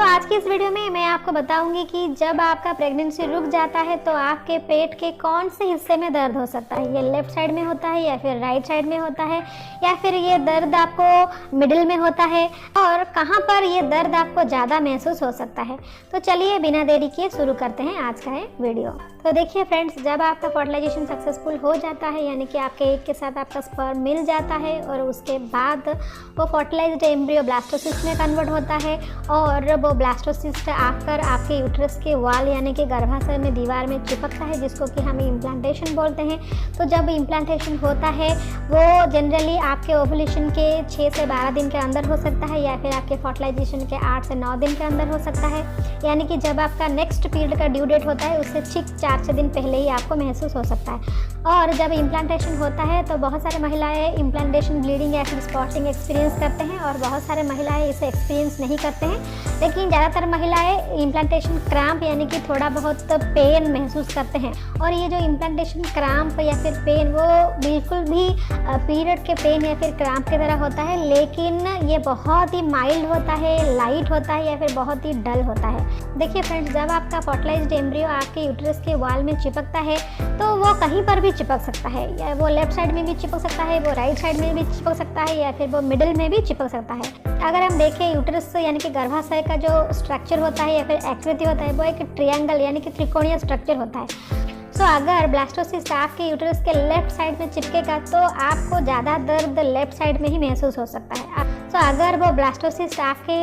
तो आज की इस वीडियो में मैं आपको बताऊंगी कि जब आपका प्रेगनेंसी रुक जाता है तो आपके पेट के कौन से हिस्से में दर्द हो सकता है। ये लेफ्ट साइड में होता है या फिर राइट साइड में होता है या फिर ये दर्द आपको मिडिल में होता है और कहाँ पर ये दर्द आपको ज़्यादा महसूस हो सकता है। तो चलिए बिना देरी किए शुरू करते हैं आज का ये वीडियो। तो देखिए फ्रेंड्स, जब आपका फर्टिलाइजेशन सक्सेसफुल हो जाता है यानी कि आपके एग के साथ आपका स्पर्म मिल जाता है और उसके बाद वो फर्टिलाइज्ड एम्ब्रियो ब्लास्टोसिस्ट में कन्वर्ट होता है और वो ब्लास्टोसिस्ट आकर आपके यूट्रस के वॉल यानी कि गर्भाशय में दीवार में चिपकता है, जिसको कि हम इम्प्लांटेशन बोलते हैं। तो जब इम्प्लांटेशन होता है वो जनरली आपके ओवुलेशन के 6 से 12 दिन के अंदर हो सकता है या फिर आपके फर्टिलाइजेशन के 8 से 9 दिन के अंदर हो सकता है, यानी कि जब आपका नेक्स्ट पीरियड का ड्यू डेट होता है उससे ठीक 4-6 दिन पहले ही आपको महसूस हो सकता है। और जब इम्प्लांटेशन होता है तो बहुत सारे महिलाएं इम्प्लांटेशन ब्लीडिंग या फिर स्पॉटिंग एक्सपीरियंस करते हैं और बहुत सारे महिलाएं इसे एक्सपीरियंस नहीं करते हैं, लेकिन ज़्यादातर महिलाएं इम्प्लांटेशन क्रैम्प यानी कि थोड़ा बहुत पेन महसूस करते हैं। और ये जो इम्प्लांटेशन क्रैम्प या फिर पेन वो बिल्कुल भी पीरियड के पेन या फिर क्रैम्प की तरह होता है, लेकिन ये बहुत ही माइल्ड होता है, लाइट होता है या फिर बहुत ही डल होता है। देखिए फ्रेंड्स, जब आपका फर्टिलाइज्ड एम्ब्रियो आपके यूट्रस के वॉल में चिपकता है तो वो कहीं पर भी चिपक सकता है, या वो लेफ्ट साइड में भी चिपक सकता है, वो राइट साइड में भी चिपक सकता है या फिर वो मिडिल में भी चिपक सकता है। अगर हम देखें यूट्रस यानी कि गर्भाशय का जो स्ट्रक्चर होता है या फिर आकृति होता है वो एक ट्रायंगल यानी कि त्रिकोणीय स्ट्रक्चर होता है। तो अगर ब्लास्टोसिस्ट आपके यूट्रस के लेफ्ट साइड में चिपकेगा तो आपको ज़्यादा दर्द लेफ्ट साइड में ही महसूस हो सकता है। तो अगर वो ब्लास्टोसिस्ट आपके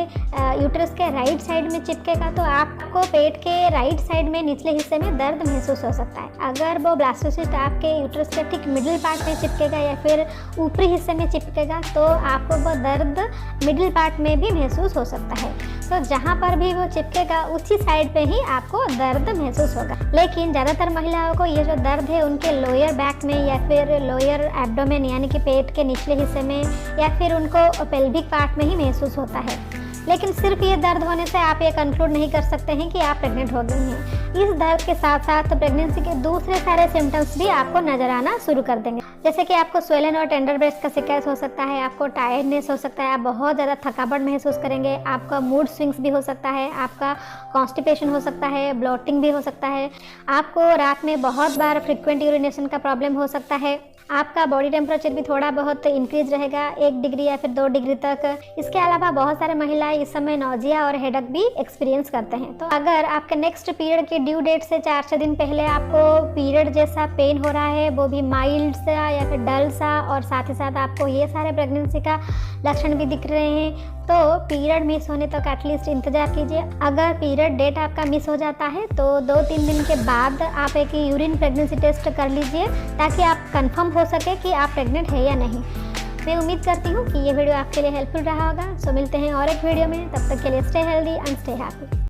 यूट्रस के राइट साइड में चिपकेगा तो आपको पेट के राइट साइड में निचले हिस्से में दर्द महसूस हो सकता है। अगर वो ब्लास्टोसिस्ट आपके यूट्रस के ठीक मिडिल पार्ट में चिपकेगा या फिर ऊपरी हिस्से में चिपकेगा तो आपको वो दर्द मिडिल पार्ट में भी महसूस हो सकता है। तो जहाँ पर भी वो चिपकेगा उसी साइड पे ही आपको दर्द महसूस होगा। लेकिन ज़्यादातर महिलाओं को ये जो दर्द है उनके लोअर बैक में या फिर लोअर एब्डोमेन यानी कि पेट के निचले हिस्से में या फिर उनको पेल्विक पार्ट में ही महसूस होता है। लेकिन सिर्फ ये दर्द होने से आप ये कंक्लूड नहीं कर सकते हैं कि आप प्रेग्नेंट हो गई हैं। इस दर्द के साथ साथ प्रेगनेंसी के दूसरे सारे सिम्टम्स भी आपको नजर आना शुरू कर देंगे, जैसे कि आपको स्वेलन और टेंडर ब्रेस्ट का शिकायत हो सकता है, आपको टायर्डनेस हो सकता है, आप बहुत ज़्यादा थकावट महसूस करेंगे, आपका मूड स्विंग्स भी हो सकता है, आपका कॉन्स्टिपेशन हो सकता है, ब्लोटिंग भी हो सकता है, आपको रात में बहुत बार फ्रिक्वेंट यूरिनेशन का प्रॉब्लम हो सकता है, आपका बॉडी टेम्परेचर भी थोड़ा बहुत इंक्रीज रहेगा 1 डिग्री या फिर 2 डिग्री तक। इसके अलावा बहुत सारे महिलाएं इस समय नौजिया और हेडेक भी एक्सपीरियंस करते हैं। तो अगर आपके नेक्स्ट पीरियड के ड्यू डेट से 4-6 दिन पहले आपको पीरियड जैसा पेन हो रहा है, वो भी माइल्ड सा या फिर डल सा, और साथ ही साथ आपको ये सारे प्रेगनेंसी का लक्षण भी दिख रहे हैं, तो पीरियड मिस होने तक एटलीस्ट इंतजार कीजिए। अगर पीरियड डेट आपका मिस हो जाता है तो 2-3 दिन के बाद आप एक यूरिन प्रेगनेंसी टेस्ट कर लीजिए ताकि आप कंफर्म हो सके कि आप प्रेग्नेंट है या नहीं। मैं उम्मीद करती हूँ कि ये वीडियो आपके लिए हेल्पफुल रहा होगा। सो मिलते हैं और एक वीडियो में, तब तक के लिए stay healthy and stay happy.